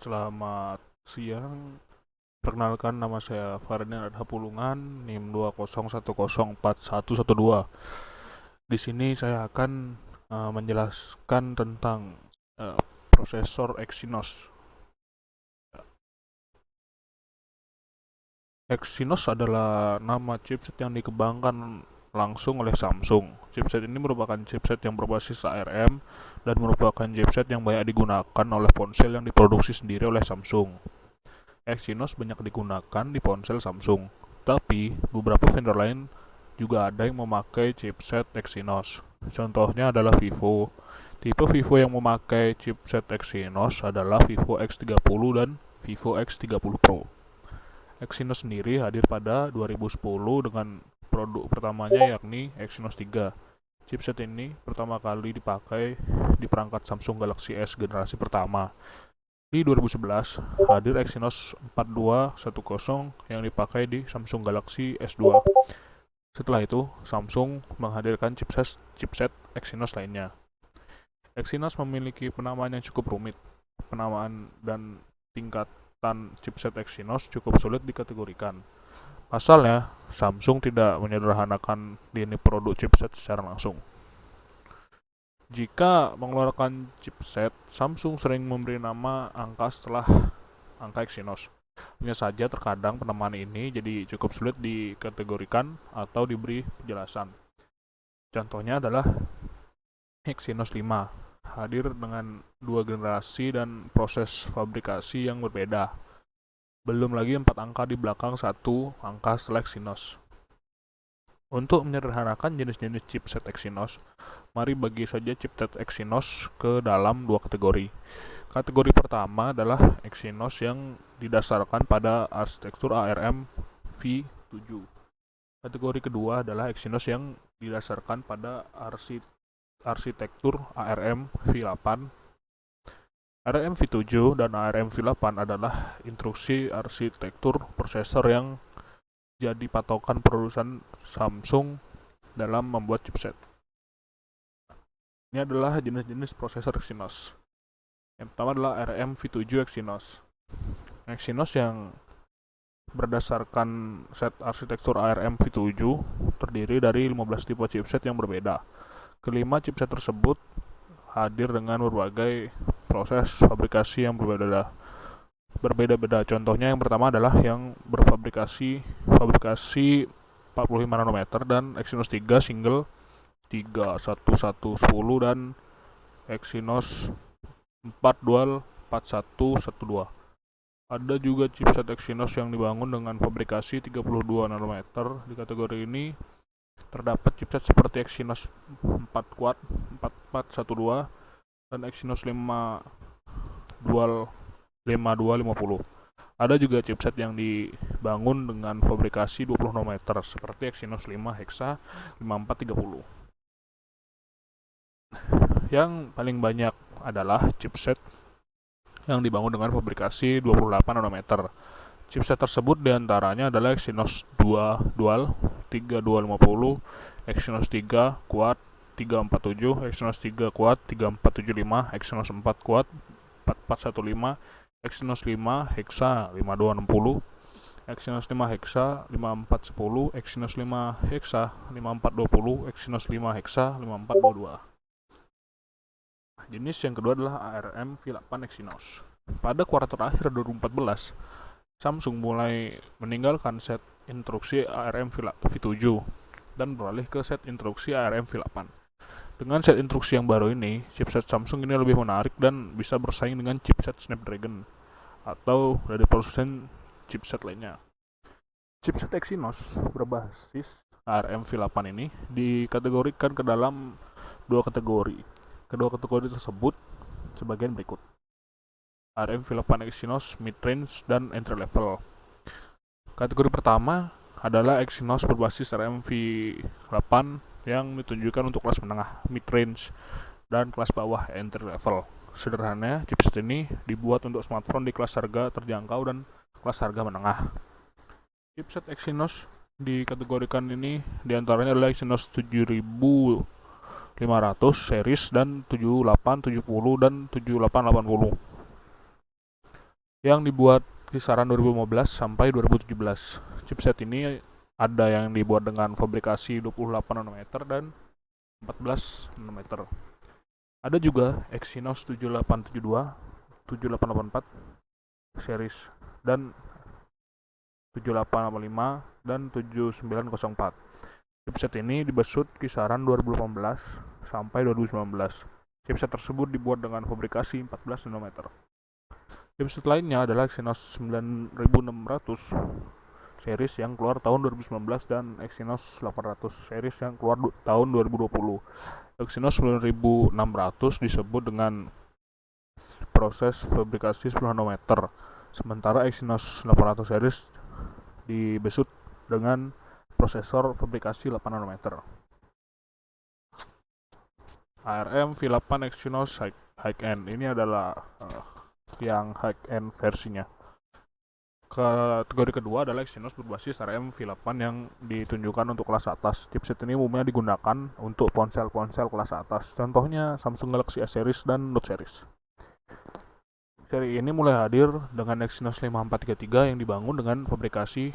Selamat siang. Perkenalkan, nama saya Ferdinand Adhapulungan, NIM 201041112. Di sini saya akan menjelaskan tentang prosesor Exynos. Exynos adalah nama chipset yang dikembangkan langsung oleh Samsung. Chipset ini merupakan chipset yang berbasis ARM dan merupakan chipset yang banyak digunakan oleh ponsel yang diproduksi sendiri oleh Samsung. Exynos banyak digunakan di ponsel Samsung, tapi beberapa vendor lain juga ada yang memakai chipset Exynos. Contohnya adalah Vivo. Tipe Vivo yang memakai chipset Exynos adalah Vivo X30 dan Vivo X30 Pro. Exynos sendiri hadir pada 2010 dengan produk pertamanya yakni Exynos 3. Chipset ini pertama kali dipakai di perangkat Samsung Galaxy S generasi pertama. Di 2011, hadir Exynos 4210 yang dipakai di Samsung Galaxy S2. Setelah itu, Samsung menghadirkan chipset Exynos lainnya. Exynos memiliki penamaan yang cukup rumit. Penamaan dan tingkatan chipset Exynos cukup sulit dikategorikan. Pasalnya, Samsung tidak menyederhanakan lini produk chipset secara langsung. Jika mengeluarkan chipset, Samsung sering memberi nama angka setelah angka Exynos. Hanya saja terkadang penamaan ini jadi cukup sulit dikategorikan atau diberi penjelasan. Contohnya adalah Exynos 5, hadir dengan dua generasi dan proses fabrikasi yang berbeda. Belum lagi 4 angka di belakang satu angka setelah Exynos. Untuk menyederhanakan jenis-jenis chipset Exynos, mari bagi saja chipset Exynos ke dalam dua kategori. Kategori pertama adalah Exynos yang didasarkan pada arsitektur ARM V7. Kategori kedua adalah Exynos yang didasarkan pada arsitektur ARM V8. ARM V7 dan ARM V8 adalah instruksi arsitektur prosesor yang jadi patokan produsen Samsung dalam membuat chipset. Ini adalah jenis-jenis prosesor Exynos. Yang pertama adalah ARM V7 Exynos. Exynos yang berdasarkan set arsitektur ARM V7 terdiri dari 15 tipe chipset yang berbeda. Kelima chipset tersebut hadir dengan berbagai proses fabrikasi yang berbeda-beda. Contohnya yang pertama adalah yang fabrikasi 45 nanometer dan Exynos 3 single 31110 dan Exynos 4 dual 4112. Ada juga chipset Exynos yang dibangun dengan fabrikasi 32 nanometer. Di kategori ini terdapat chipset seperti Exynos 4 quad 4412 dan Exynos 5 dual 5250. Ada juga chipset yang dibangun dengan fabrikasi 20 nanometer seperti Exynos 5 Hexa 5430. Yang paling banyak adalah chipset yang dibangun dengan fabrikasi 28 nanometer. Chipset tersebut diantaranya adalah Exynos 2 dual 3250, Exynos 3 quad 347, Exynos 3 quad 3475, Exynos 4 quad 4415, Exynos 5 Hexa 5260, Exynos 5 Hexa 5410, Exynos 5 Hexa 5420, Exynos 5 Hexa 5422. Jenis yang kedua adalah ARM V8 Exynos. Pada kuartal akhir 2014, Samsung mulai meninggalkan set instruksi ARM V7 dan beralih ke set instruksi ARM V8. Dengan set instruksi yang baru ini, chipset Samsung ini lebih menarik dan bisa bersaing dengan chipset Snapdragon atau dari produsen chipset lainnya. Chipset Exynos berbasis ARM V8 ini dikategorikan ke dalam dua kategori. Kedua kategori tersebut sebagian berikut. ARM V8 Exynos mid-range dan entry level. Kategori pertama adalah Exynos berbasis ARM V8 yang ditunjukkan untuk kelas menengah, mid-range, dan kelas bawah, entry level. Sederhananya, chipset ini dibuat untuk smartphone di kelas harga terjangkau dan kelas harga menengah. Chipset Exynos dikategorikan ini diantaranya adalah Exynos 7500 series dan 7870 dan 7880. yang dibuat kisaran 2015 sampai 2017. Chipset ini ada yang dibuat dengan fabrikasi 28 nanometer dan 14 nanometer. Ada juga Exynos 7872, 7884 series dan 7885 dan 7904. Chipset ini dibesut kisaran 2018 sampai 2019. Chipset tersebut dibuat dengan fabrikasi 14 nanometer. Chipset lainnya adalah Exynos 9600 series yang keluar tahun 2019 dan Exynos 800 series yang keluar tahun 2020. Exynos 9600 disebut dengan proses fabrikasi 10 nanometer, sementara Exynos 800 series dibesut dengan prosesor fabrikasi 8 nanometer. ARM V8 Exynos High-End ini adalah yang high-end versinya. Kategori kedua adalah Exynos berbasis ARM V8 yang ditunjukkan untuk kelas atas. Chipset ini umumnya digunakan untuk ponsel-ponsel kelas atas, contohnya Samsung Galaxy S series dan Note series. Seri ini mulai hadir dengan Exynos 5433 yang dibangun dengan fabrikasi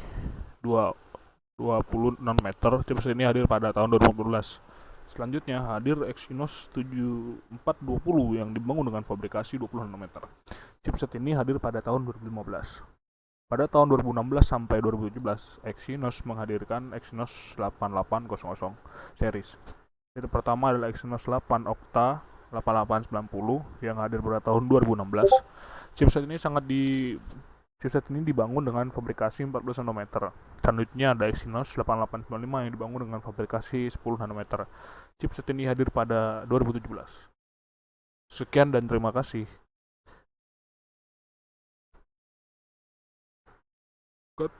20 nanometer. Chipset ini hadir pada tahun 2014. Selanjutnya hadir Exynos 7420 yang dibangun dengan fabrikasi 20 nanometer. Chipset ini hadir pada tahun 2015. Pada tahun 2016 sampai 2017, Exynos menghadirkan Exynos 8800 series. Seri pertama adalah Exynos 8 Octa 8890 yang hadir pada tahun 2016. Chipset ini dibangun dengan fabrikasi 14 nanometer. Selanjutnya ada Exynos 8895 yang dibangun dengan fabrikasi 10 nanometer. Chipset ini hadir pada 2017. Sekian dan terima kasih. Good.